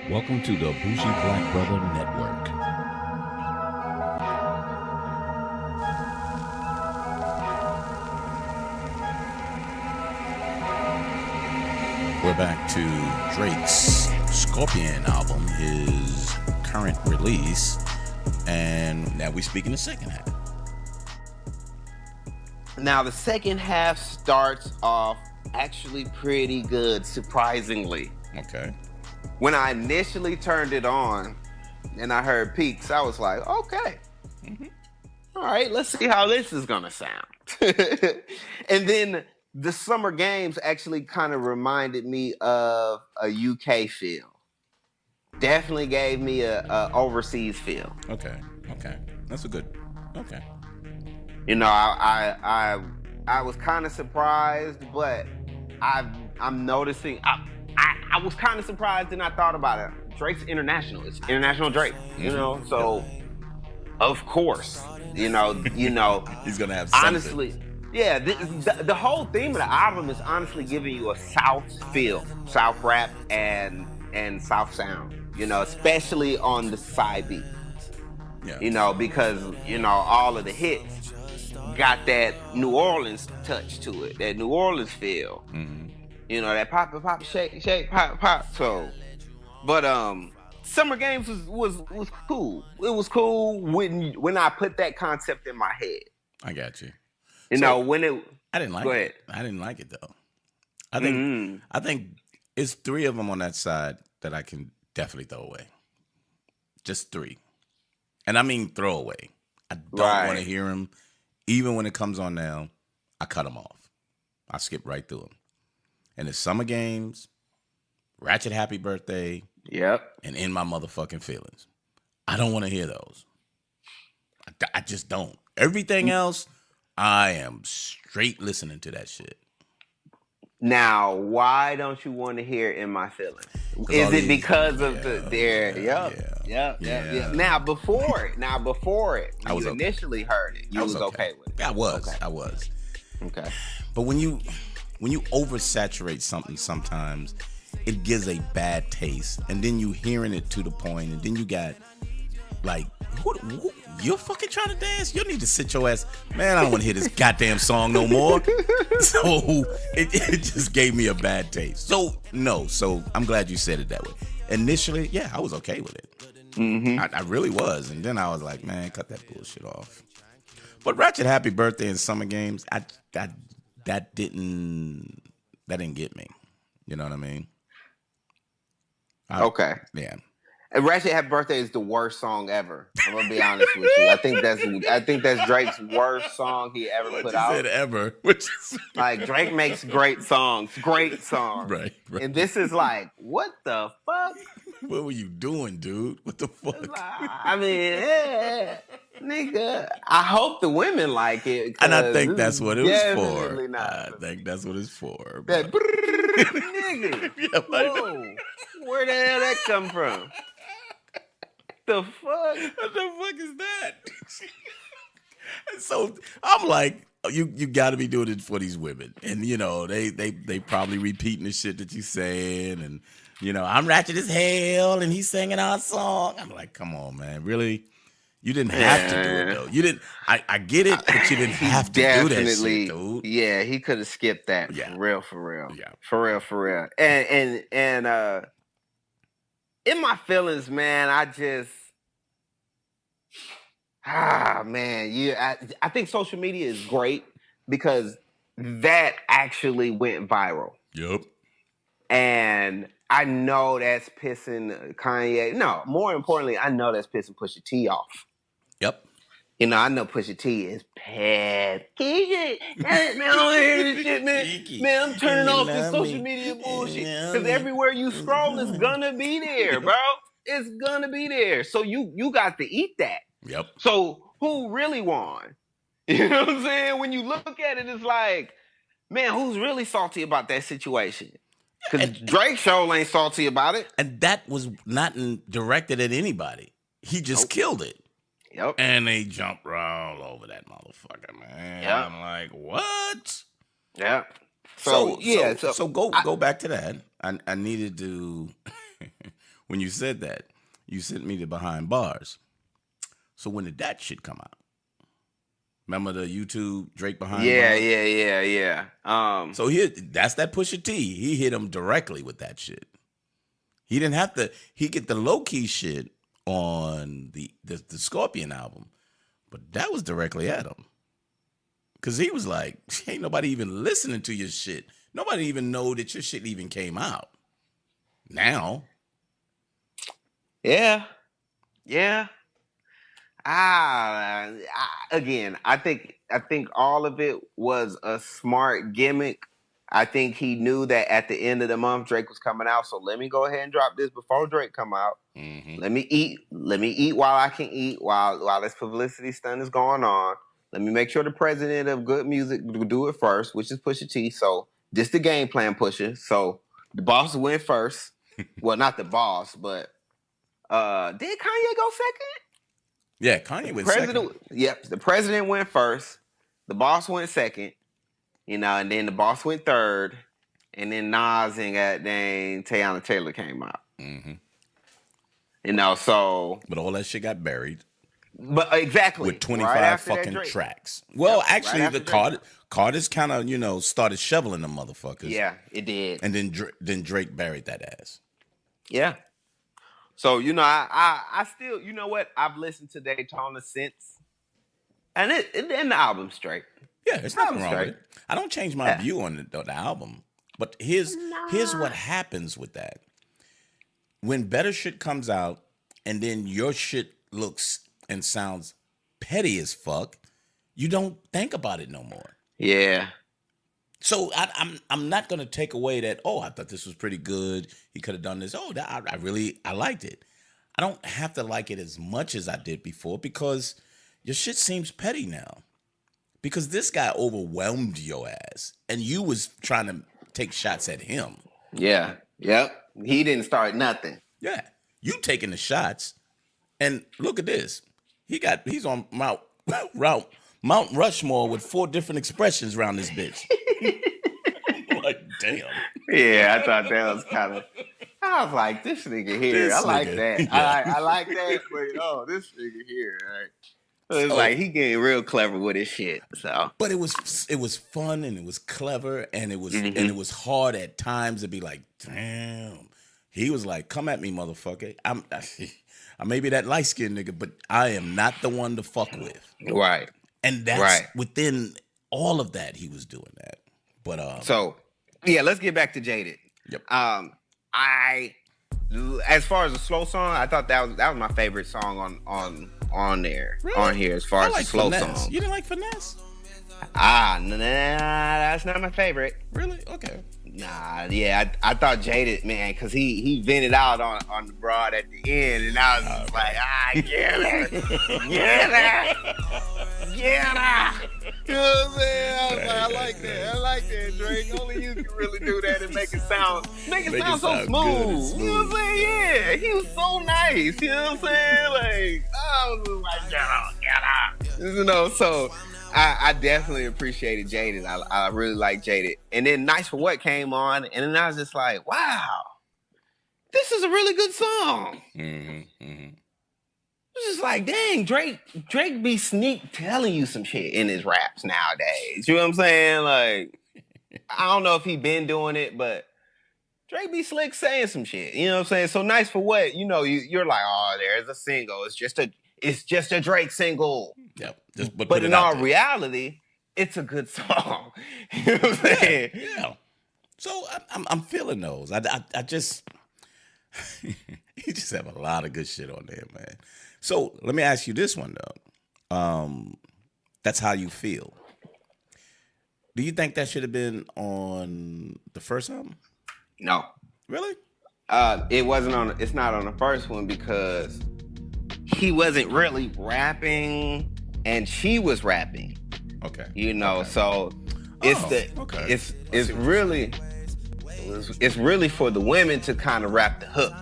Welcome to the Bougie Black Brother Network. We're back to Drake's Scorpion album, his current release, and now we speak in the second half. Now, the second half starts off actually pretty good, surprisingly. Okay. When I initially turned it on and I heard peaks, I was like, okay. All right, let's see how this is going to sound. And then the summer games actually kind of reminded me of a UK feel. Definitely gave me a overseas feel. Okay. That's a good. Okay. You know, I was kind of surprised, but I'm noticing. I was kind of surprised and I thought about it. Drake's international. It's international Drake. You know, so of course, you know, he's gonna have something. Honestly, yeah. The whole theme of the album is honestly giving you a South feel, South rap and South sound. You know, especially on the side beat. Yeah. You know, because all of the hits got that New Orleans touch to it, that New Orleans feel. Mm-hmm. You know, that pop, shake, pop. So, but Summer Games was cool. It was cool when I put that concept in my head. I got you. You know, when it. I didn't like it. I didn't like it though. I think it's three of them on that side that I can definitely throw away. Just three, and I mean throw away. I don't want to hear them. Even when it comes on now, I cut them off. I skip right through them. And it's Summer Games, Ratchet Happy Birthday, and In My Motherfucking Feelings. I don't want to hear those. I just don't. Everything else, I am straight listening to that shit. Now, why don't you want to hear In My Feelings? Is it because of their? Yeah. Now before it, when you initially heard it, you was okay with it. I was. Okay. But when you oversaturate something, sometimes it gives a bad taste, and then you hearing it to the point, and then you got like, who you're fucking trying to dance? You need to sit your ass, man. I don't want to hear this goddamn song no more. So it just gave me a bad taste. So I'm glad you said it that way. Initially, yeah, I was okay with it. Mm-hmm. I really was, and then I was like, man, cut that bullshit off. But Ratchet Happy Birthday and Summer Games, that didn't get me. You know what I mean? Okay. Yeah. And Ratchet Happy Birthday is the worst song ever. I'm gonna be honest with you. I think that's Drake's worst song he ever put out. Said ever. Which is like Drake makes great songs. Right. And this is like, what the fuck? What were you doing, dude? What the fuck? I mean, nigga. I hope the women like it. And I think that's what it was for. Not. I think that's what it's for. That nigga. Yeah, whoa. Where the hell that come from? The fuck? What the fuck is that? So I'm like, you got to be doing it for these women, and you know they probably repeating the shit that you saying, and you know I'm ratchet as hell, and he's singing our song. I'm like, come on, man, really? You didn't have to do it though. You didn't. I get it, but you didn't have to do that shit, dude. Yeah, he could have skipped that. Yeah. For real. Yeah, for real. And In My Feelings, man, I just man, I think social media is great because that actually went viral. Yep. And I know that's pissing Kanye. No, more importantly, I know that's pissing Pusha T off. Yep. You know, I know Pusha T is pad. Man, I don't hear this shit, man. Man, I'm turning off this social media bullshit. Because everywhere you scroll, it's gonna be there, bro. It's gonna be there. So you got to eat that. Yep. So who really won? You know what I'm saying? When you look at it, it's like, man, who's really salty about that situation? Because Drake show ain't salty about it. And that was not directed at anybody. He just killed it. Yep. And they jump all over that motherfucker, man. Yep. I'm like, what? Yeah. So go back to that. I needed to when you said that, you sent me the Behind Bars. So when did that shit come out? Remember the YouTube Drake Behind Bars? Yeah. So that's that Pusha T. He hit him directly with that shit. He didn't have to. He get the low key shit on the Scorpion album, but that was directly at him. Cause he was like, ain't nobody even listening to your shit. Nobody even know that your shit even came out. Now. Yeah. Again, I think all of it was a smart gimmick. I think he knew that at the end of the month Drake was coming out, so let me go ahead and drop this before Drake come out. Mm-hmm. Let me eat while I can eat, while this publicity stunt is going on. Let me make sure the president of good music do it first, which is Pusha T. So this the game plan, Pusha. So the boss went first. Well, not the boss, but did Kanye go second? Yeah, Kanye went second. Yep, the president went first. The boss went second. And then the boss went third. And then Nas and goddamn Teyana Taylor came out. Mm-hmm. So... But all that shit got buried. But exactly. With 25 fucking tracks. Well, actually, the Carter's kind of, started shoveling them motherfuckers. Yeah, it did. And then Drake buried that ass. Yeah. So, I still, you know what? I've listened to Daytona since. And the album's straight. Yeah, it's nothing wrong with it. I don't change my view on the album. But here's what happens with that. When better shit comes out and then your shit looks and sounds petty as fuck, you don't think about it no more. Yeah. So I'm not gonna take away that. Oh, I thought this was pretty good. He could have done this. Oh, I liked it. I don't have to like it as much as I did before because your shit seems petty now. Because this guy overwhelmed your ass, and you was trying to take shots at him. Yeah. Yep. He didn't start nothing. Yeah. You taking the shots, and look at this. He's on Mount Rushmore with 4 different expressions around this bitch. Like, damn. Yeah, I thought that was kind of. I was like, this nigga here. I like that. Yeah. I like that, but this nigga here. Right? So it's like he getting real clever with his shit. So, but it was fun and it was clever and it was and it was hard at times to be like, damn. He was like, come at me, motherfucker. I may be that light skinned nigga, but I am not the one to fuck with. Right. And that's within all of that, he was doing that. But so yeah, let's get back to Jaded. Yep. As far as a slow song, I thought that was my favorite song on there. Really? On here as far as a slow song. You didn't like Finesse? Nah, that's not my favorite. Really? Okay. Nah, yeah, I thought Jaded, man, because he vented out on the broad at the end, and I was just like, get it. You know what I'm saying? I was like, I like that, Drake. Only you can really do that and make it sound so smooth. You know what I'm saying? Yeah, he was so nice. You know what I'm saying? Like, I was just like, get out. So I definitely appreciated Jaded. I really like Jaded. And then Nice for What came on, and then I was just like, wow, this is a really good song. It's just like, dang, Drake be sneak telling you some shit in his raps nowadays. You know what I'm saying? Like, I don't know if he been doing it, but Drake be slick saying some shit. You know what I'm saying? So Nice for What, you're like, oh, there's a single. It's just a Drake single. Yep. But in all reality, it's a good song. You know what I'm saying? Yeah. So I'm feeling those. I just you just have a lot of good shit on there, man. So let me ask you this one though. That's How You Feel. Do you think that should have been on the first album? No. Really? It wasn't on. It's not on the first one because he wasn't really rapping and she was rapping. Okay. So it's really for the women to kind of rap the hook.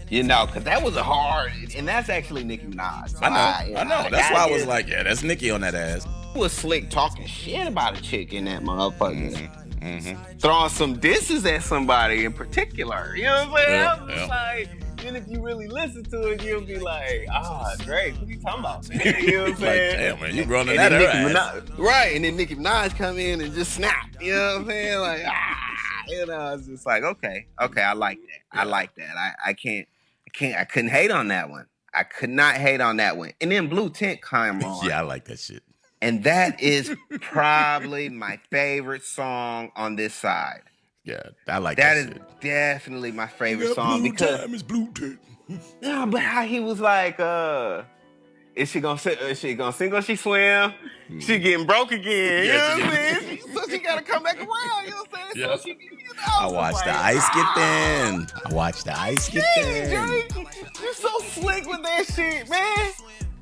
Because that was a hard, and that's actually Nicki Minaj. So I know. That's why I was like, yeah, that's Nicki on that ass. He was slick talking shit about a chick in that motherfucker. throwing some disses at somebody in particular. You know what I'm saying? Yeah, I was just like, then if you really listen to it, you'll be like, Drake, what are you talking about, man? You know what I'm saying? Like, damn, man, you running and that then ass. Right, and then Nicki Minaj come in and just snap. You know what I'm saying? Like, you know, it's just like, okay, I like that. Yeah. I like that. I couldn't hate on that one. I could not hate on that one. And then Blue Tint came on. Yeah, I like that shit. And that is probably my favorite song on this side. Yeah, I like that shit. That is definitely my favorite song because time is Blue Tint. Yeah, but how he was like, is she gonna sing or she swim? She getting broke again. You know what I'm saying? So she gotta come back around. You know what I'm saying? Yeah. So she, I watched the ice get thin. I watched the ice get thin. Drake, you so slick with that shit, man.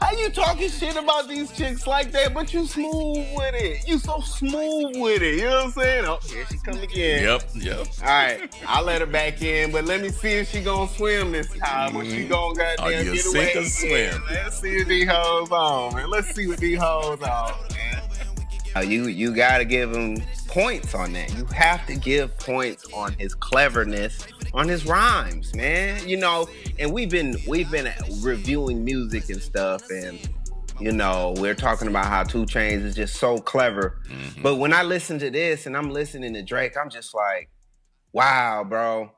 How you talking shit about these chicks like that, but you smooth with it? You so smooth with it. You know what I'm saying? Oh, here she come again. Yep. All right, I'll let her back in, but let me see if she gonna swim this time, or she gonna goddamn get away again. Swim. Let's see what these hoes on, man. Let's see what these hoes on, man. You gotta give him points on that. You have to give points on his cleverness, on his rhymes, man. You know, and we've been reviewing music and stuff, and you know, we're talking about how 2 Chainz is just so clever. But when I listen to this and I'm listening to Drake, I'm just like, wow, bro.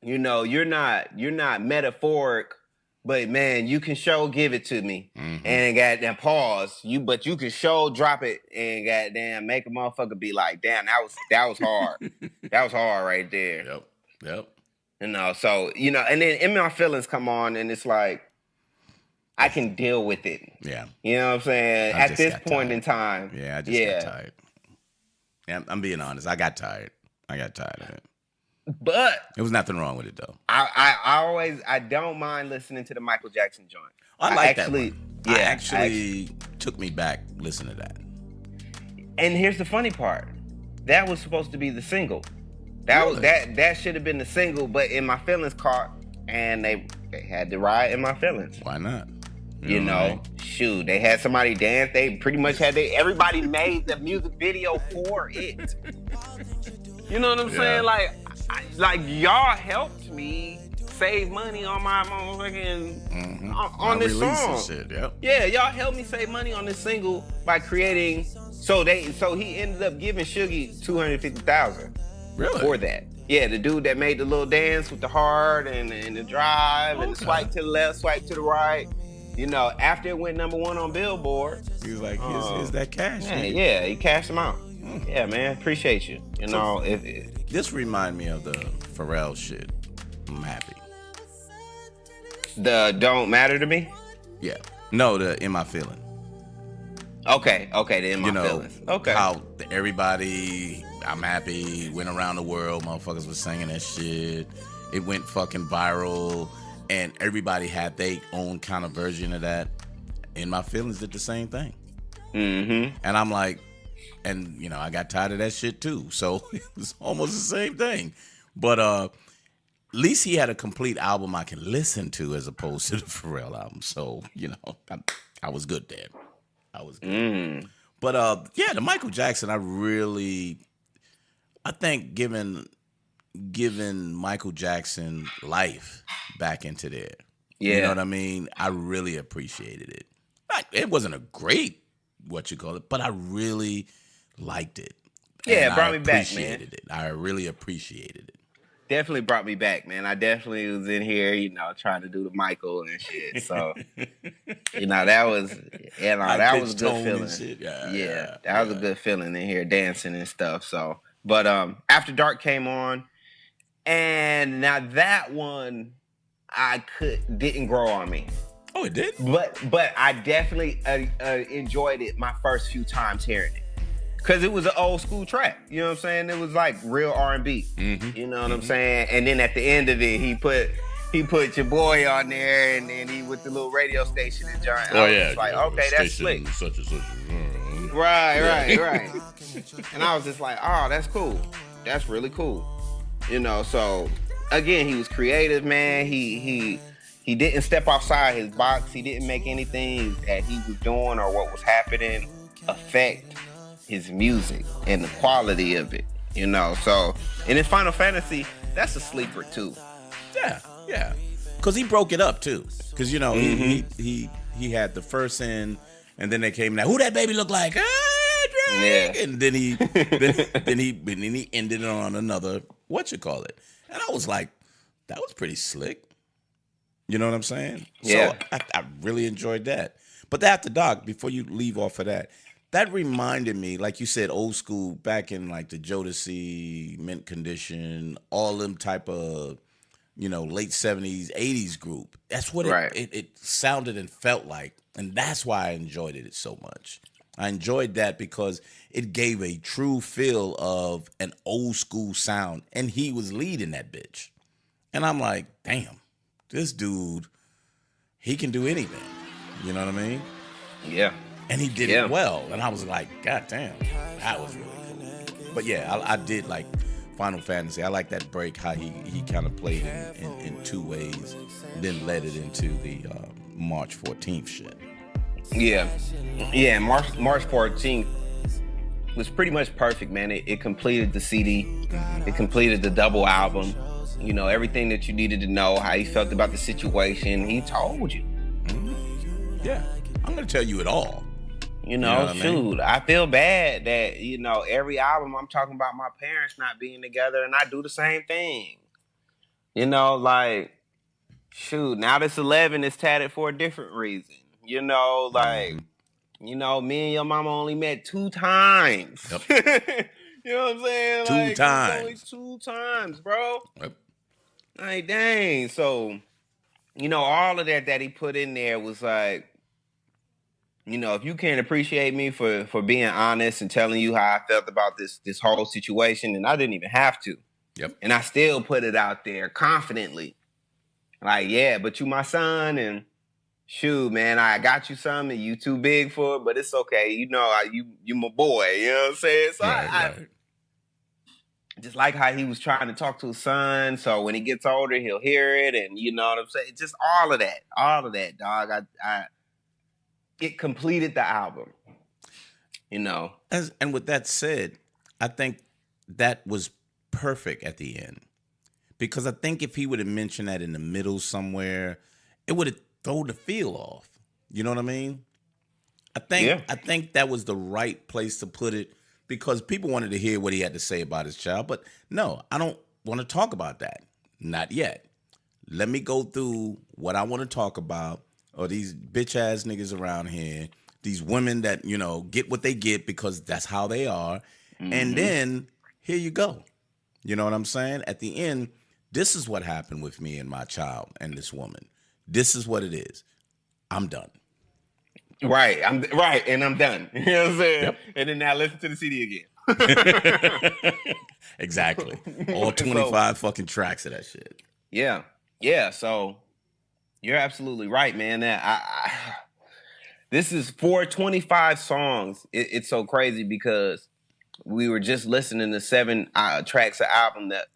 You know, you're not metaphoric, but man, you can give it to me. And goddamn pause. But you can drop it and goddamn make a motherfucker be like, damn, that was hard. That was hard right there. Yep. You know, so, you know, and then In My Feelings come on and it's like, I can deal with it. Yeah. You know what I'm saying? At this point in time. Yeah, I just got tired. Yeah, I'm being honest. I got tired. I got tired of it. But there was nothing wrong with it though. I don't mind listening to the Michael Jackson joint. I like that one. Yeah, actually took me back listening to that. And here's the funny part. That was supposed to be the single. That should have been the single, but In My Feelings caught and they had to ride In My Feelings. Why not? You know, shoot, they had somebody dance. They pretty much everybody made the music video for it. You know what I'm saying? Like y'all helped me save money on my motherfucking on this song. Shit, yep. Yeah, y'all helped me save money on this single by creating. So he ended up giving Shuggy $250,000. Really? For that. Yeah, the dude that made the little dance with the heart and the drive and the swipe to the left, swipe to the right. You know, after it went #1 on Billboard, he was like, "Here's that cash." Yeah, he cashed him out. Yeah, man, appreciate you. You know, this remind me of the Pharrell shit. I'm happy. The Don't Matter to Me? Yeah. No, the In My Feeling. Okay, the In My Feelings. Okay. How everybody, I'm happy, went around the world, motherfuckers was singing that shit. It went fucking viral, and everybody had their own kind of version of that. In My Feelings did the same thing. And I'm like, and you know, I got tired of that shit too. So it was almost the same thing. But at least he had a complete album I can listen to as opposed to the Pharrell album. So, you know, I was good there. I was good. But yeah, the Michael Jackson, I think giving Michael Jackson life back into there. Yeah. You know what I mean? I really appreciated it. It wasn't a great but I really liked it. Yeah, it brought me back, man. I really appreciated it. Definitely brought me back, man. I definitely was in here, you know, trying to do the Michael and shit. So, you know, that was a good feeling. That was a good feeling in here, dancing and stuff. So, but After Dark came on, and now that one didn't grow on me. Oh, it did? But I definitely enjoyed it my first few times hearing it. Because it was an old school track. You know what I'm saying? It was like real R&B. You know what I'm saying? And then at the end of it, he put your boy on there, and then he with the little radio station and John. Oh, yeah. Was like, okay, that's slick. Such and such. Right. And I was just like, oh, that's cool. That's really cool. You know, so again, he was creative, man. He didn't step outside his box. He didn't make anything that he was doing or what was happening affect his music and the quality of it. You know, so and in Final Fantasy, that's a sleeper too. Yeah. Because he broke it up too. Because you know he had the first end, and then they came out. Who that baby look like? Yeah. And then he ended it on another it, and I was like, that was pretty slick. You know what I'm saying? Yeah. So I really enjoyed that. But the After Dark, before you leave off of that reminded me, like you said, old school, back in like the Jodeci, Mint Condition, all them type of, late 70s, 80s group. That's what it sounded and felt like. And that's why I enjoyed it so much. I enjoyed that because it gave a true feel of an old school sound. And he was leading that bitch. And I'm like, damn, this dude, he can do anything. You know what I mean? Yeah. And he did it well. And I was like, God damn, that was really cool. But yeah, I did like Final Fantasy. I like that break, how he kind of played in two ways, then led it into the March 14th shit. Yeah. Yeah, March 14th was pretty much perfect, man. It completed the CD. It completed the double album. You know, everything that you needed to know, how he felt about the situation, he told you. Yeah. I'm going to tell you it all. You know, shoot, I feel bad that, every album I'm talking about my parents not being together, and I do the same thing. You know, like, shoot, now this 11 is tatted for a different reason. You know, like, me and your mama only met 2 times. Yep. You know what I'm saying? 2 times. Only 2 times, bro. Yep. Like, dang. So, all of that he put in there was like, if you can't appreciate me for being honest and telling you how I felt about this whole situation, and I didn't even have to. Yep. And I still put it out there confidently. Like, yeah, but you my son, and shoot, man, I got you something, you too big for it, but it's okay. You my boy, you know what I'm saying? So I just like how he was trying to talk to his son, so when he gets older, he'll hear it, and you know what I'm saying? Just all of that, dog. It completed the album, And with that said, I think that was perfect at the end. Because I think if he would have mentioned that in the middle somewhere, it would have thrown the feel off. You know what I mean? I think that was the right place to put it, because people wanted to hear what he had to say about his child. But no, I don't want to talk about that. Not yet. Let me go through what I want to talk about. Or these bitch ass niggas around here, these women that, get what they get because that's how they are. Mm-hmm. And then here you go. You know what I'm saying? At the end, this is what happened with me and my child and this woman. This is what it is. I'm done. Right. I'm done. You know what I'm saying? Yep. And then now listen to the CD again. Exactly. All 25 fucking tracks of that shit. Yeah. Yeah. So you're absolutely right, man. This is 425 songs. It's so crazy because we were just listening to 7 tracks of album that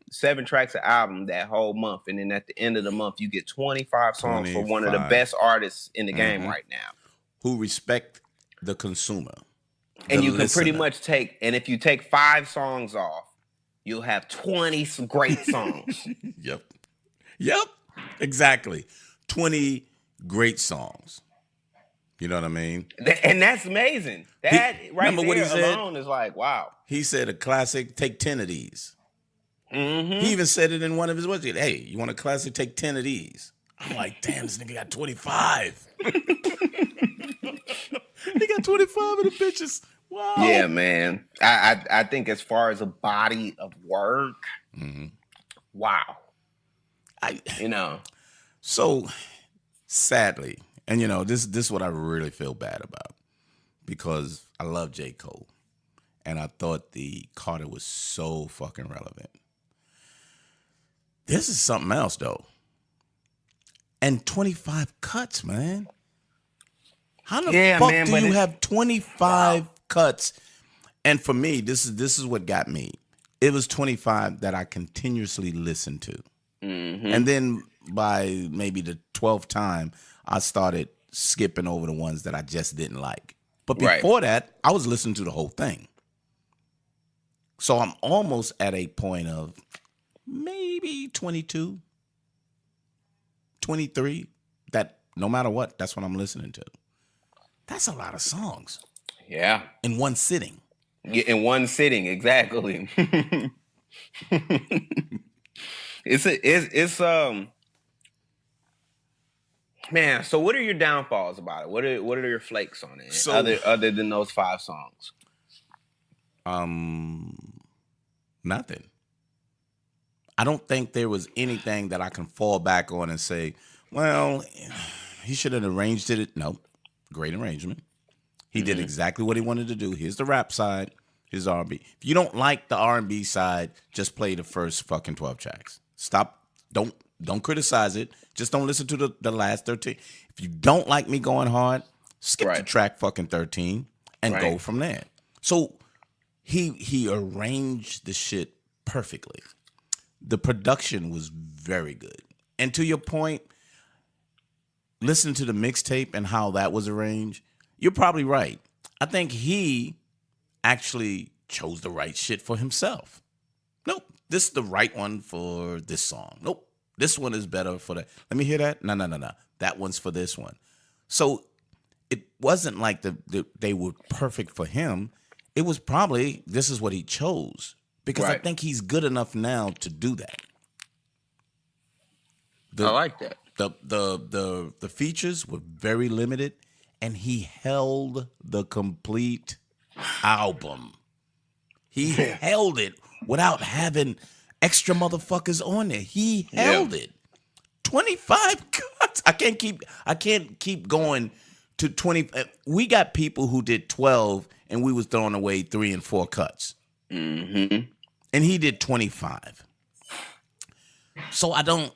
whole month, and then at the end of the month you get 25 songs for one of the best artists in the game right now, who respect the consumer, and you can pretty much and if you take 5 songs off, you'll have 20 great songs. Yep, exactly. 20 great songs. You know what I mean? And that's amazing. That right there alone is like, wow. He said a classic, take 10 of these. Mm-hmm. He even said it in one of his words. Hey, you want a classic, take 10 of these. I'm like, damn, this nigga got 25. He got 25 of the bitches. Wow. Yeah, man. I think as far as a body of work, wow. So, sadly, and this is what I really feel bad about, because I love J. Cole, and I thought the Carter was so fucking relevant. This is something else, though. And 25 cuts, man. How the fuck do you have 25 cuts? And for me, this is what got me. It was 25 that I continuously listened to. Mm-hmm. And then by maybe the 12th time, I started skipping over the ones that I just didn't like. But before that, I was listening to the whole thing. So I'm almost at a point of maybe 22, 23. That no matter what, that's what I'm listening to. That's a lot of songs Yeah. in one sitting. In one sitting, exactly. It's man. So what are your downfalls about it? What are your flakes on it? So Other than those 5 songs. nothing. I don't think there was anything that I can fall back on and say, well, he should have arranged it. No, great arrangement. He did exactly what he wanted to do. Here's the rap side. Here's R&B. If you don't like the R&B side, just play the first fucking 12 tracks. Stop. Don't criticize it. Just don't listen to the last 13. If you don't like me going hard, skip to track fucking 13 and go from there. So he arranged the shit perfectly. The production was very good. And to your point, listen to the mixtape and how that was arranged. You're probably right. I think he actually chose the right shit for himself. Nope, this is the right one for this song. Nope, this one is better for that. Let me hear that. No. That one's for this one. So it wasn't like they were perfect for him. It was probably this is what he chose because I think he's good enough now to do that. I like that. The features were very limited, and he held the complete album. He held it without having extra motherfuckers on there. He held it. 25 cuts. I can't keep going to 20. We got people who did 12 and we was throwing away 3 and 4 cuts. Mm-hmm. And he did 25. So I don't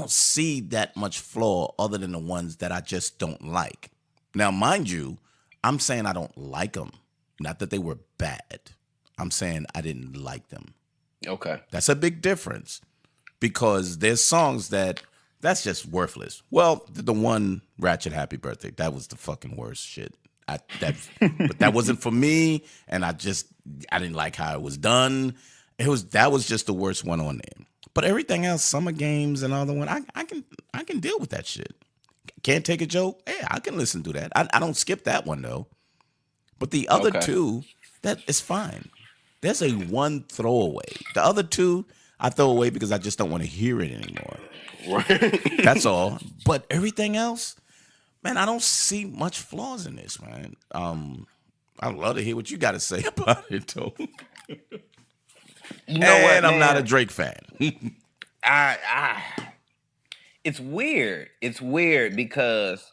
see that much flaw other than the ones that I just don't like. Now, mind you, I'm saying I don't like them. Not that they were bad. I'm saying I didn't like them. Okay. That's a big difference because there's songs that's just worthless. Well, the one Ratchet Happy Birthday, that was the fucking worst shit. But that wasn't for me, and I didn't like how it was done. That was just the worst one on there. But everything else, Summer Games and other one, I can deal with that shit. Can't Take a Joke? Yeah, I can listen to that. I don't skip that one though. But the other two, that is fine. There's a one throwaway. The other two, I throw away because I just don't want to hear it anymore. Right. That's all. But everything else, man, I don't see much flaws in this, man. I'd love to hear what you got to say about it, though. You know what, and I'm man? not a Drake fan. It's weird. It's weird because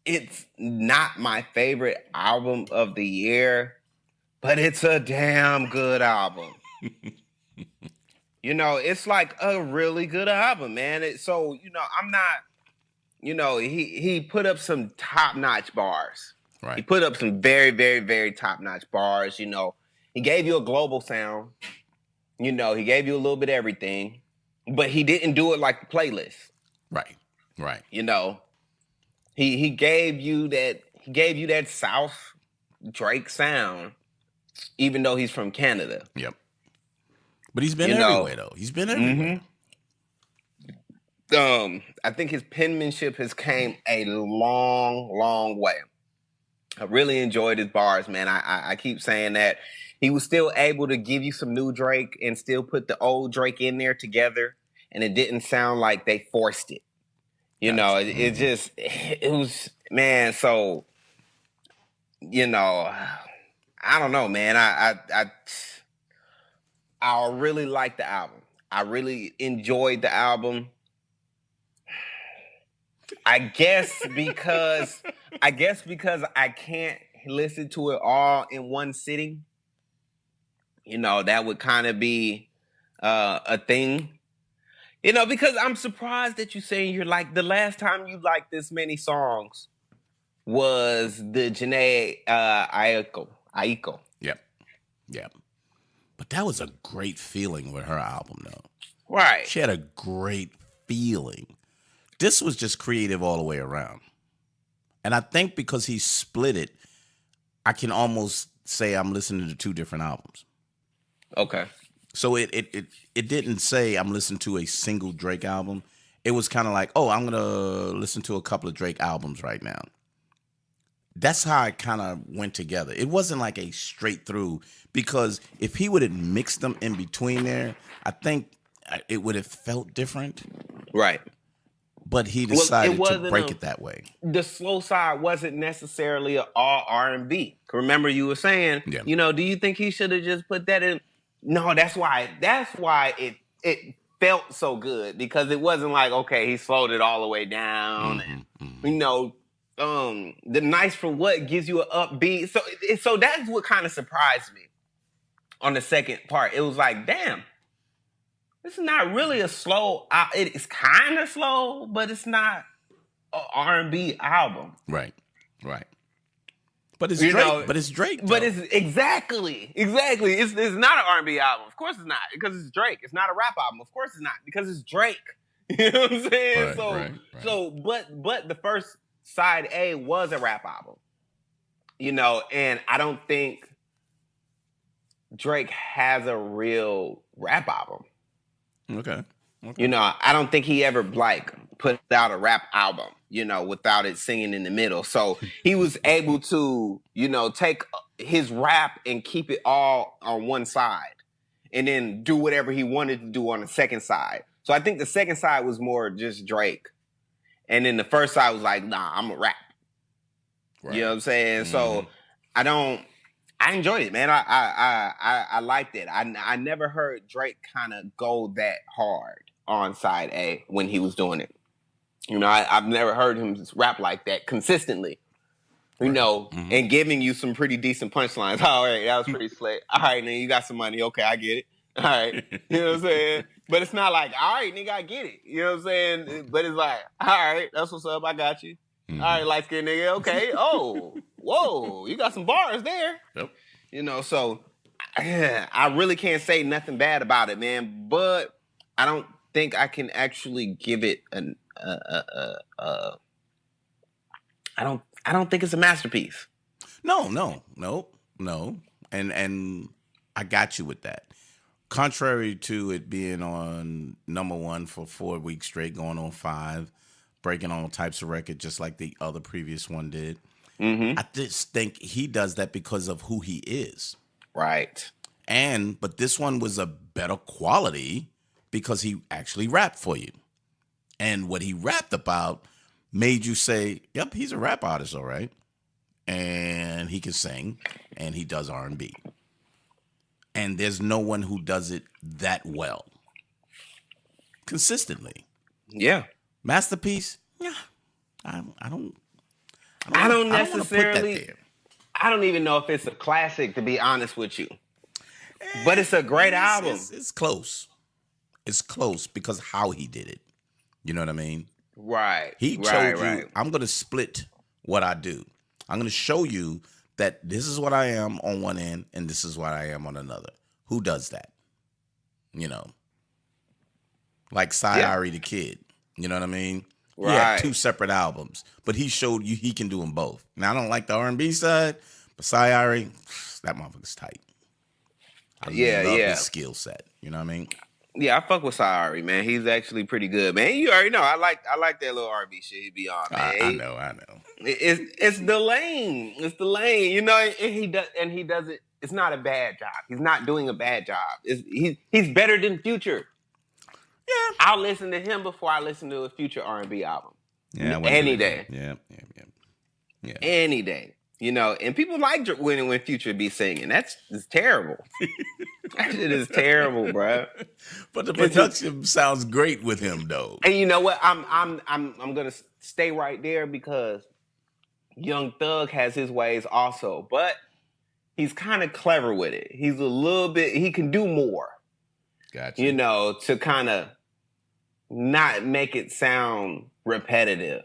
it's not my favorite album of the year, but it's a damn good album. It's like a really good album, man. I'm not, he put up some top-notch bars. Right. He put up some very, very, very top-notch bars, He gave you a global sound. He gave you a little bit of everything, but he didn't do it like the playlist. Right. He gave you that South Drake sound, even though he's from Canada. Yep. But he's been everywhere, though. He's been everywhere. I think his penmanship has came a long, long way. I really enjoyed his bars, man. I keep saying that. He was still able to give you some new Drake and still put the old Drake in there together, and it didn't sound like they forced it. It was, man, so, I don't know, man. I really like the album. I really enjoyed the album. I guess because I can't listen to it all in one sitting. That would kind of be a thing. Because I'm surprised that you're saying you're like the last time you liked this many songs was the Janae Aiko. Yep. But that was a great feeling with her album, though. Right. She had a great feeling. This was just creative all the way around. And I think because he split it, I can almost say I'm listening to 2 different albums. Okay. So it didn't say I'm listening to a single Drake album. It was kind of like, oh, I'm gonna listen to a couple of Drake albums right now. That's how it kind of went together. It wasn't like a straight through, because if he would have mixed them in between there, I think it would have felt different. Right. But he decided to break it that way. The slow side wasn't necessarily all R&B. Remember, you were saying, you know, do you think he should have just put that in? No, that's why it felt so good, because it wasn't like, okay, he slowed it all the way down, and you know, the Nice for What gives you an upbeat. So that's what kind of surprised me on the second part. It was like, damn, this is not really a slow. It's kind of slow, but it's not an R&B album. Right. But it's Drake. But it's Drake. Though. But it's exactly. It's not an R&B album. Of course it's not, because it's Drake. It's not a rap album. Of course it's not, because it's Drake. You know what I'm saying? Right. But the first side A was a rap album. You know, and I don't think Drake has a real rap album. Okay. You know, I don't think he ever put out a rap album, you know, without it singing in the middle. So he was able to, you know, take his rap and keep it all on one side, and then do whatever he wanted to do on the second side. So I think the second side was more just Drake. And then the first side was like, nah, I'm a rap. Right. You know what I'm saying? So I enjoyed it, man. I liked it. I never heard Drake kind of go that hard on side A when he was doing it. You know, I've never heard him rap like that consistently. You know, and giving you some pretty decent punchlines. All right, that was pretty slick. All right, nigga, you got some money. Okay, I get it. All right. You know what I'm saying? But it's not like, all right, nigga, I get it. You know what I'm saying? But it's like, all right, that's what's up. I got you. All right, light-skinned nigga. Okay. Oh, whoa, you got some bars there. Yep. You know, so I really can't say nothing bad about it, man. But I don't think I can actually give it I don't think it's a masterpiece. No. And I got you with that. Contrary to it being on number 1 for 4 weeks straight, going on 5, breaking all types of records just like the other previous one did. I just think he does that because of who he is. Right. But this one was a better quality because he actually rapped for you. And what he rapped about made you say, yep, he's a rap artist, all right. And he can sing, and he does R&B. And there's no one who does it that well. Consistently. Yeah. Masterpiece? Yeah. I don't necessarily. I don't even know if it's a classic, to be honest with you. But it's a great album. It's close. It's close because how he did it. You know what I mean? Right. He told you, I'm going to split what I do. I'm going to show you that this is what I am on one end and this is what I am on another. Who does that? You know? Like Ari the Kid. You know what I mean? Right. He had 2 separate albums, but he showed you he can do them both. Now, I don't like the R&B side, but Ari, that motherfucker's tight. I love his skill set. You know what I mean? Yeah, I fuck with Ari, man. He's actually pretty good, man. You already know. I like that little R&B shit he be on, man. I know. It's the lane. It's the lane. You know, and he does it. It's not a bad job. He's not doing a bad job. He's better than Future. Yeah, I'll listen to him before I listen to a Future R&B album. Yeah, any day. Yeah. Any day. You know, and people like when Future be singing. It's terrible. That shit is terrible, bro. But the production sounds great with him, though. And you know what? I'm gonna stay right there because Young Thug has his ways also, but he's kind of clever with it. He's a little bit. He can do more. Gotcha. You know, to kind of not make it sound repetitive.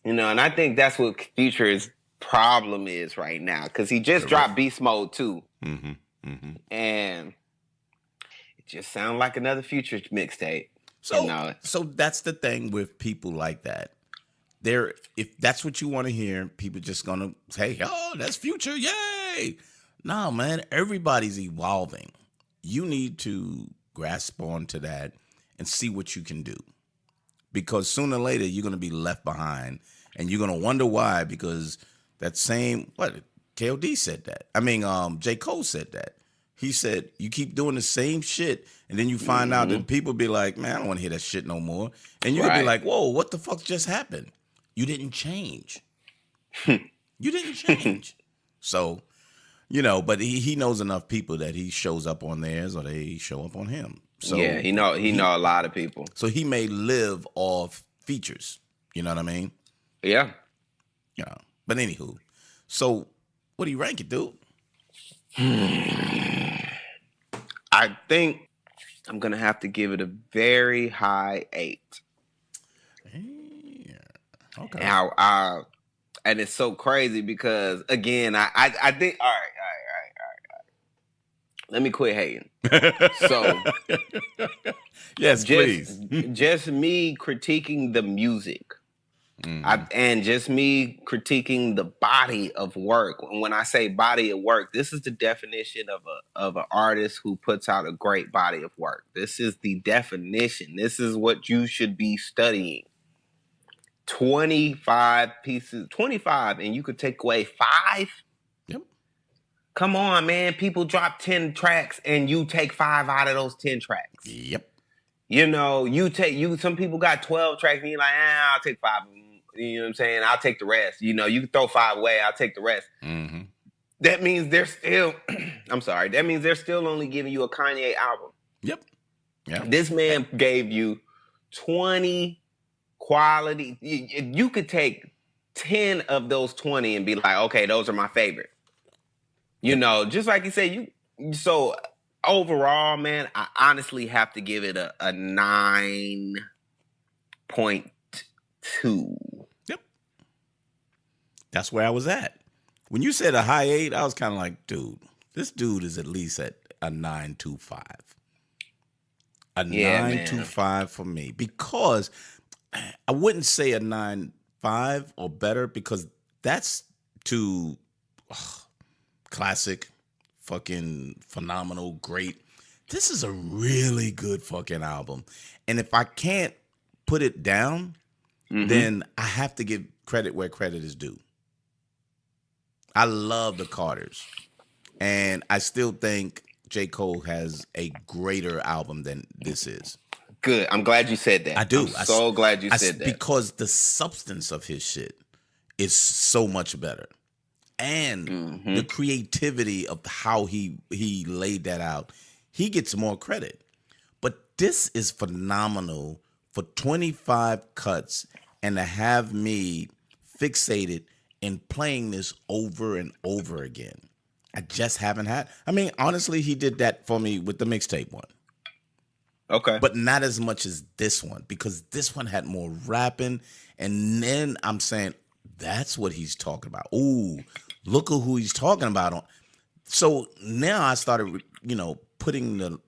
You know, and I think that's what Future's problem is right now, because he just dropped Beast Mode 2. And it just sounds like another Future mixtape. So that's the thing with people like that. if that's what you want to hear, people just gonna say, "Oh, that's Future, yay!" No, man, everybody's evolving. You need to grasp onto that and see what you can do, because sooner or later you're gonna be left behind, and you're gonna wonder why. Because that same KOD said that. I mean, J. Cole said that. He said, you keep doing the same shit, and then you find out that people be like, man, I don't want to hear that shit no more. And you're going to be like, whoa, what the fuck just happened? You didn't change. You didn't change. So, but he knows enough people that he shows up on theirs or they show up on him. So yeah, he know a lot of people. So he may live off features. You know what I mean? Yeah. Yeah. But anywho, so what do you rank it, dude? I think I'm going to have to give it a very high 8. Yeah. Okay. Now, and it's so crazy because, again, I think, all right. Let me quit hating. So, yes, please. Just me critiquing the music. And just me critiquing the body of work. And when I say body of work, this is the definition of an artist who puts out a great body of work. This is the definition. This is what you should be studying. 25 pieces, 25, and you could take away 5. Yep. Come on, man. People drop 10 tracks and you take 5 out of those 10 tracks. Yep. Some people got 12 tracks and you're like, I'll take 5 of them. You know what I'm saying? I'll take the rest. You can throw 5 away. I'll take the rest. Mm-hmm. That means they're still, I'm sorry. That means they're still only giving you a Kanye album. Yep. Yeah. This man gave you 20 quality. You could take 10 of those 20 and be like, okay, those are my favorite. Just like you said, so overall, man, I honestly have to give it a 9.2. Yep. That's where I was at. When you said a high 8, I was kind of like, dude, this dude is at least at a 9.25. A 9.25 for me. Because I wouldn't say a 9.5 or better, because that's too classic, fucking phenomenal, great. This is a really good fucking album. And if I can't put it down, then I have to give credit where credit is due. I love the Carters. And I still think J. Cole has a greater album than this is. Good. I'm glad you said that. I do. I'm so glad you said that. Because the substance of his shit is so much better. And the creativity of how he laid that out, he gets more credit. But this is phenomenal for 25 cuts and to have me fixated in playing this over and over again. I just haven't had. I mean, honestly, he did that for me with the mixtape one. Okay. But not as much as this one, because this one had more rapping. And then I'm saying, that's what he's talking about. Ooh, look at who he's talking about. So now I started, putting the,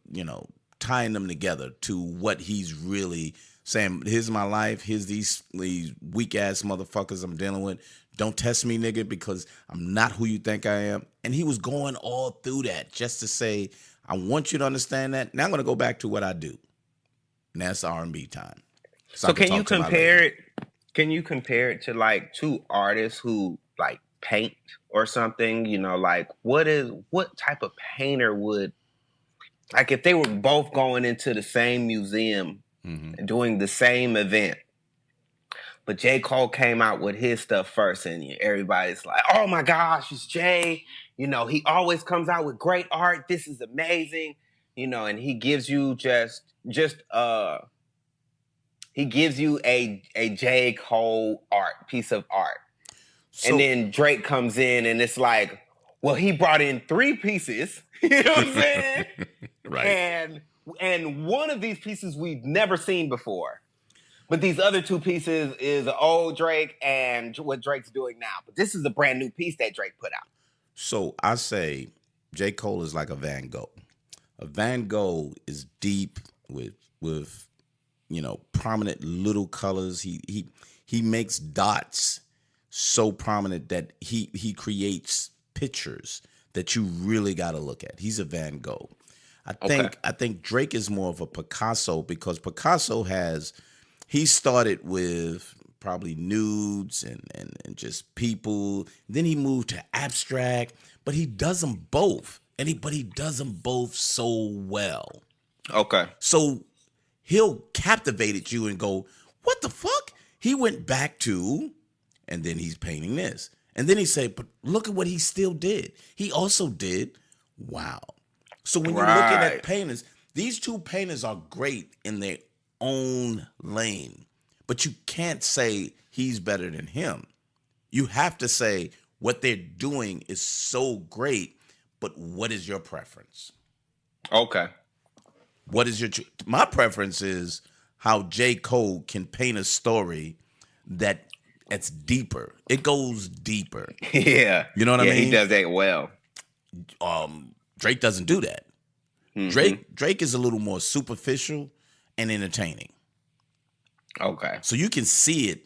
tying them together to what he's really saying. Here's my life. Here's these weak ass motherfuckers I'm dealing with. Don't test me, nigga, because I'm not who you think I am. And he was going all through that just to say, I want you to understand that. Now I'm going to go back to what I do. And that's R&B time. So can you compare it? Can you compare it to like two artists who like paint or something? Like what type of painter would, like if they were both going into the same museum and doing the same event, but J. Cole came out with his stuff first and everybody's like, oh my gosh, it's Jay. He always comes out with great art. This is amazing. And he gives you he gives you a J. Cole piece of art. So, and then Drake comes in and it's like, well, he brought in 3 pieces. You know what I'm saying? Right. And one of these pieces we've never seen before. But these other 2 pieces is old Drake and what Drake's doing now. But this is a brand new piece that Drake put out. So I say J. Cole is like a Van Gogh. A Van Gogh is deep with prominent little colors. He he makes dots so prominent that he creates pictures that you really got to look at. He's a Van Gogh. I think Drake is more of a Picasso because Picasso he started with probably nudes and just people. Then he moved to abstract, but he does them both. But he does them both so well. Okay. So he'll captivate you and go, what the fuck? He went back to, and then he's painting this. And then he said, but look at what he still did. He also did, wow. So when you're looking at painters, these two painters are great in their own lane. But you can't say he's better than him. You have to say what they're doing is so great, but what is your preference? Okay. What is my preference is how J. Cole can paint a story that's deeper. It goes deeper. Yeah. You know what I mean? He does that well. Drake doesn't do that. Mm-hmm. Drake is a little more superficial and entertaining. Okay. So you can see it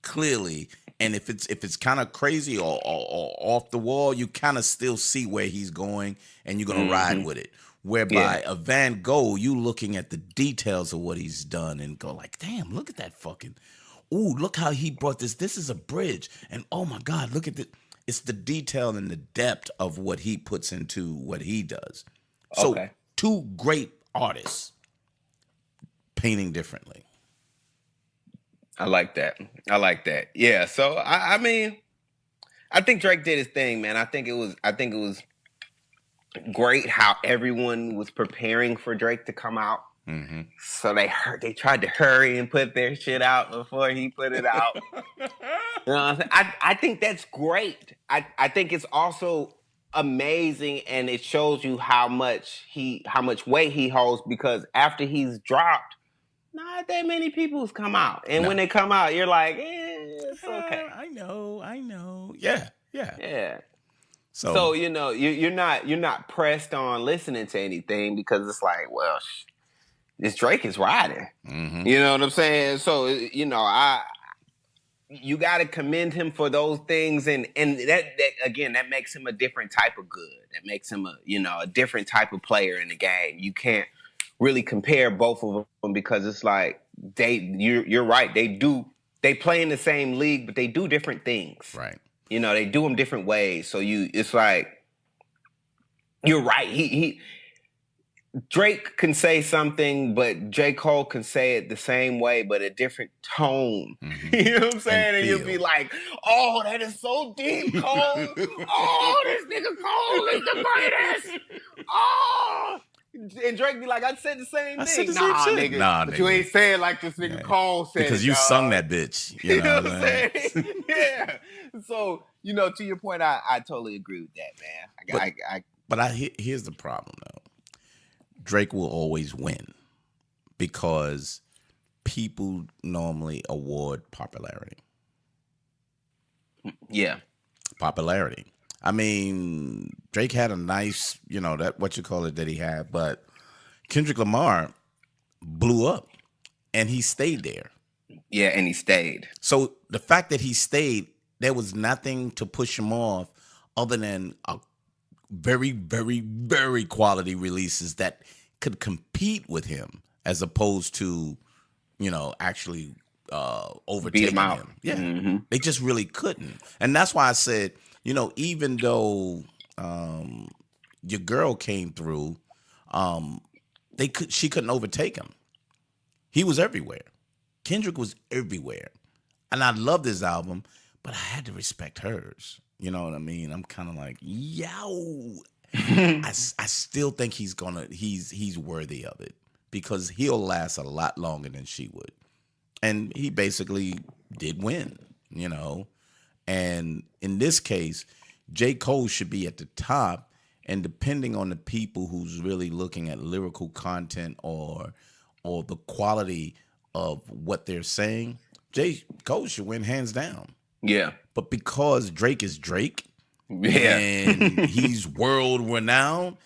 clearly, and if it's kind of crazy or off the wall, you kind of still see where he's going, and you're gonna ride with it. Whereby a Van Gogh, you looking at the details of what he's done and go like, damn, look at that fucking, ooh, look how he brought this. This is a bridge, and oh my God, look at this. It's the detail and the depth of what he puts into what he does. So two great artists painting differently. I like that. Yeah. So I mean, I think Drake did his thing, man. I think it was great how everyone was preparing for Drake to come out. Mm-hmm. So they tried to hurry and put their shit out before he put it out. You know what I'm saying? I think that's great. I think it's also amazing, and it shows you how much weight he holds, because after he's dropped, not that many people's come out. And when they come out, you're like, it's okay. I know. Yeah. So you know, you're not pressed on listening to anything, because it's like, well, this Drake is riding. Mm-hmm. You know what I'm saying? So, you know, you got to commend him for those things, and that again, that makes him a different type of good. That makes him a different type of player in the game. You can't really compare both of them, because it's like you're right. They play in the same league, but they do different things. Right. You know, they do them different ways. So it's like, you're right. Drake can say something, but J. Cole can say it the same way, but a different tone. Mm-hmm. You know what I'm saying? And you'll be like, oh, that is so deep, Cole. Oh, this nigga Cole is the greatest. Oh. And Drake be like, I said the same thing. Nah, nigga. But you ain't saying like this nigga Cole said because you sung that bitch. You know what I'm saying? Yeah. So, you know, to your point, I totally agree with that, man. But here's the problem, though. Drake will always win because people normally award popularity. Yeah. Popularity. I mean, Drake had a nice, that he had, but Kendrick Lamar blew up and he stayed there. Yeah, and he stayed. So the fact that he stayed, there was nothing to push him off other than a very, very, very quality releases that could compete with him, as opposed to, actually overtaking him. Yeah, mm-hmm. They just really couldn't. And that's why I said, even though your girl came through, she couldn't overtake him. He was everywhere. Kendrick was everywhere. And I loved his album, but I had to respect hers. You know what I mean? I'm kind of like, yo. I still think he's worthy of it, because he'll last a lot longer than she would. And he basically did win, And in this case, J. Cole should be at the top, and depending on the people who's really looking at lyrical content or the quality of what they're saying, J. Cole should win hands down. Yeah. But because Drake is Drake, and he's world renowned,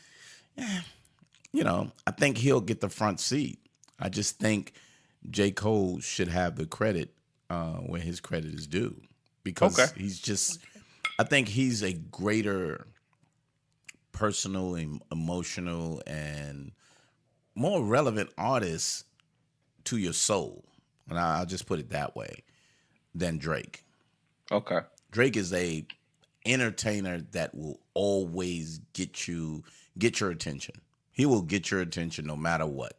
I think he'll get the front seat. I just think J. Cole should have the credit where his credit is due, Okay. because he's just. I think he's a greater personal, emotional, and more relevant artist to your soul, and I'll just put it that way, than Drake. Okay. Drake is a entertainer that will always get your attention. He will get your attention no matter what.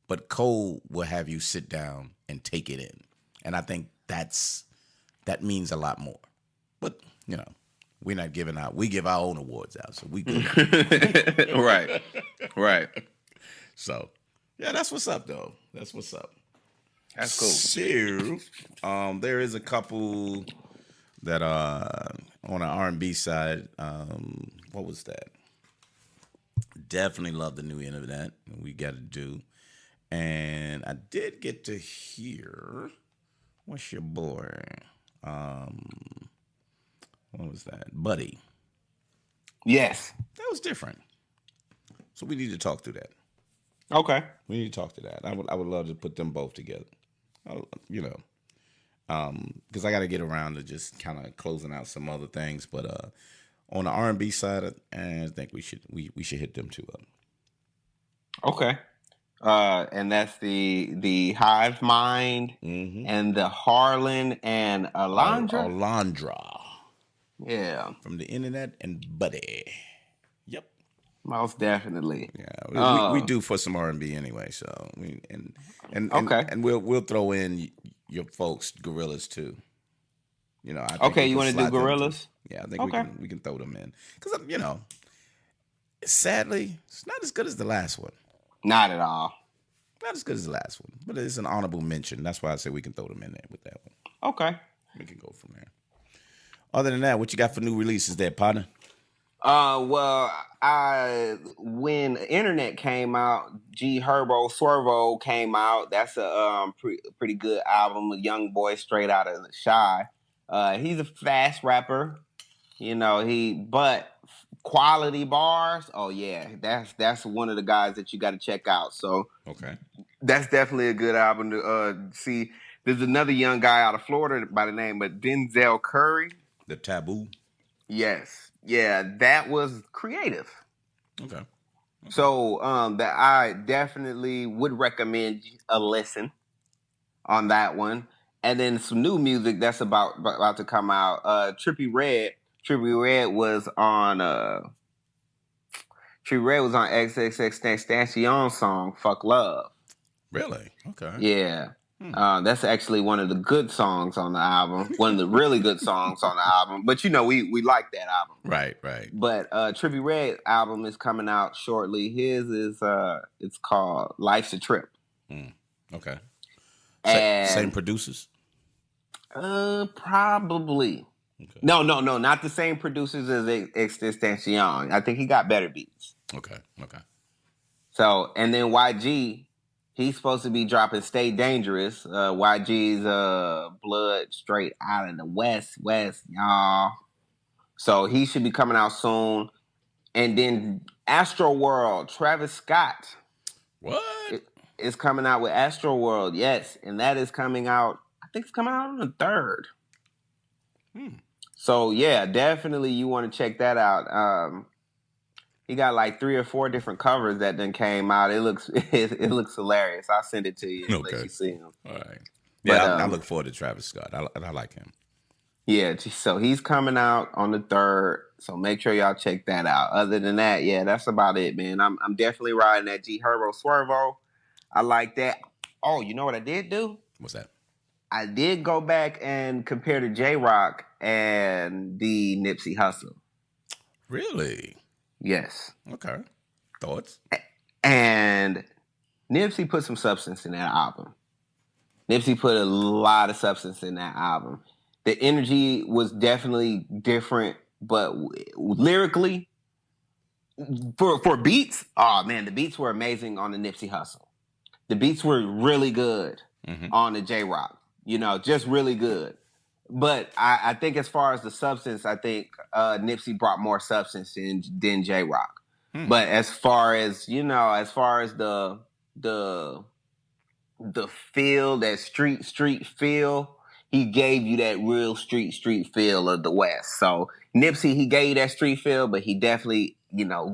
But Cole will have you sit down and take it in. And I think that means a lot more. But, we're not giving out. We give our own awards out, so we good. Right. Right. So, yeah, that's what's up, though. That's what's up. That's cool. So, there is a couple that on the R&B side. What was that? Definitely love the new internet. We got to do. And I did get to hear, what's your boy? What was that? Buddy. Yes. That was different. So we need to talk through that. Okay. We need to talk to that. I would love to put them both together. Because I got to get around to just kind of closing out some other things. But on the R&B side, I think we should hit them two up. Okay. And that's the Hive Mind and the Harlan and Alondra. Alondra. Yeah. From the internet and Buddy. Yep. Most definitely. Yeah. We do for some R&B anyway, so and we'll throw in your folks Gorillas too. I think you want to do Gorillas? Yeah, I think we can throw them in, because sadly it's not as good as the last one. Not at all. Not as good as the last one, but it's an honorable mention. That's why I say we can throw them in there with that one. Okay. We can go from there. Other than that, what you got for new releases there, partner? Well, when Internet came out, G Herbo Swervo came out. That's a pretty good album. A young boy straight out of the Shy. He's a fast rapper, but quality bars. Oh yeah, that's one of the guys that you got to check out. So okay, that's definitely a good album to see. There's another young guy out of Florida by the name of Denzel Curry. The Taboo. Yes. Yeah, that was creative. Okay. So that I definitely would recommend a listen on that one. And then some new music that's about to come out. Trippie Redd. Trippie Redd was on XXXTentacion song "Fuck Love." Really? Okay. Yeah. That's actually one of the good songs on the album. One of the really good songs on the album. But we like that album. Right. But Trippie Redd album is coming out shortly. His is it's called Life's a Trip. Okay. And same producers? Probably. Okay. No, not the same producers as XXXTentacion. I think he got better beats. Okay. So, and then YG, he's supposed to be dropping Stay Dangerous. YG's blood straight out of the West, y'all. So he should be coming out soon. And then Astro World, Travis Scott. What? Is coming out with Astro World, yes. And that is coming out, I think it's coming out on the 3rd. So yeah, definitely you want to check that out. He got like 3 or 4 different covers that then came out. It looks hilarious. I'll send it to you and let you see him. All right. Yeah, I look forward to Travis Scott. I like him. Yeah, so he's coming out on the 3rd. So make sure y'all check that out. Other than that, yeah, that's about it, man. I'm definitely riding that G Herbo Swervo. I like that. Oh, you know what I did do? What's that? I did go back and compare to J-Rock and the Nipsey Hussle. Really? Yes. Okay. Thoughts? And Nipsey put some substance in that album. Nipsey put a lot of substance in that album. The energy was definitely different, but lyrically, for beats, oh man, the beats were amazing on the Nipsey Hussle. The beats were really good on the J-Rock. Just really good. But I think as far as the substance, I think Nipsey brought more substance than J-Rock. But as far as the feel, that street feel, he gave you that real street feel of the West. So Nipsey, he gave you that street feel, but he definitely,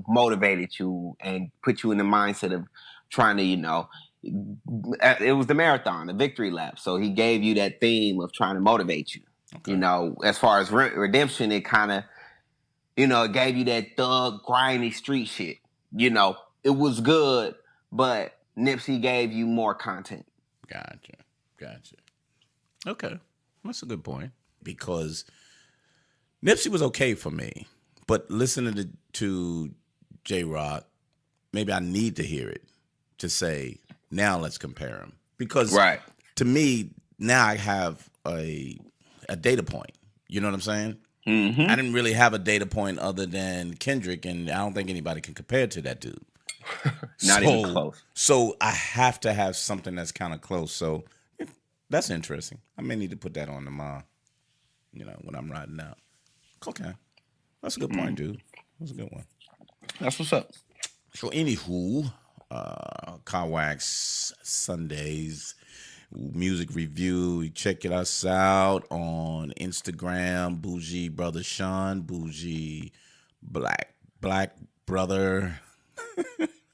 motivated you and put you in the mindset of trying to, it was the marathon, the victory lap. So he gave you that theme of trying to motivate you. Okay. As far as Redemption, it kind of, it gave you that thug, grimy street shit. It was good, but Nipsey gave you more content. Gotcha. Okay, that's a good point, because Nipsey was okay for me, but listening to J-Rock, maybe I need to hear it to say, now let's compare him. Because to me, now I have a data point. You know what I'm saying? Mm-hmm. I didn't really have a data point other than Kendrick, and I don't think anybody can compare to that dude. Not even close. So I have to have something that's kind of close. So that's interesting. I may need to put that on tomorrow, when I'm riding out. Okay. That's a good point, dude. That's a good one. That's what's up. So anywho, Car Wax Sundays music review. Check us out on Instagram, Bougie Brother Sean, Bougie Black Brother.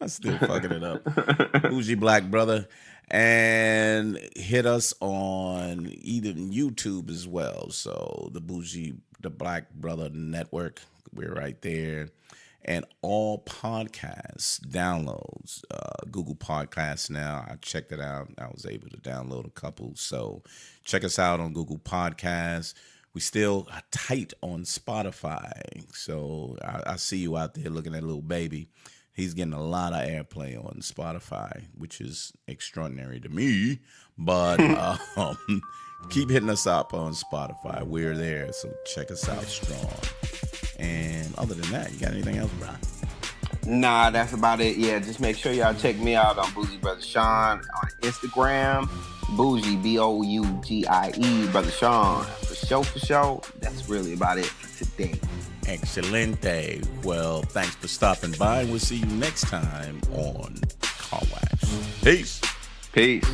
I'm still fucking it up. Bougie Black Brother. And hit us on even YouTube as well. So the Black Brother Network, we're right there. And all podcasts, downloads, Google Podcasts now. I checked it out. I was able to download a couple. So check us out on Google Podcasts. We still are tight on Spotify. So I see you out there looking at little baby. He's getting a lot of airplay on Spotify, which is extraordinary to me. But keep hitting us up on Spotify. We're there, so check us out strong. And other than that, you got anything else, Brian? Nah, that's about it. Yeah, just make sure y'all check me out on Bougie Brother Sean on Instagram. Bougie, Bougie, Brother Sean. For sure. That's really about it for today. Excelente. Well, thanks for stopping by. We'll see you next time on Car Wax. Peace. Peace.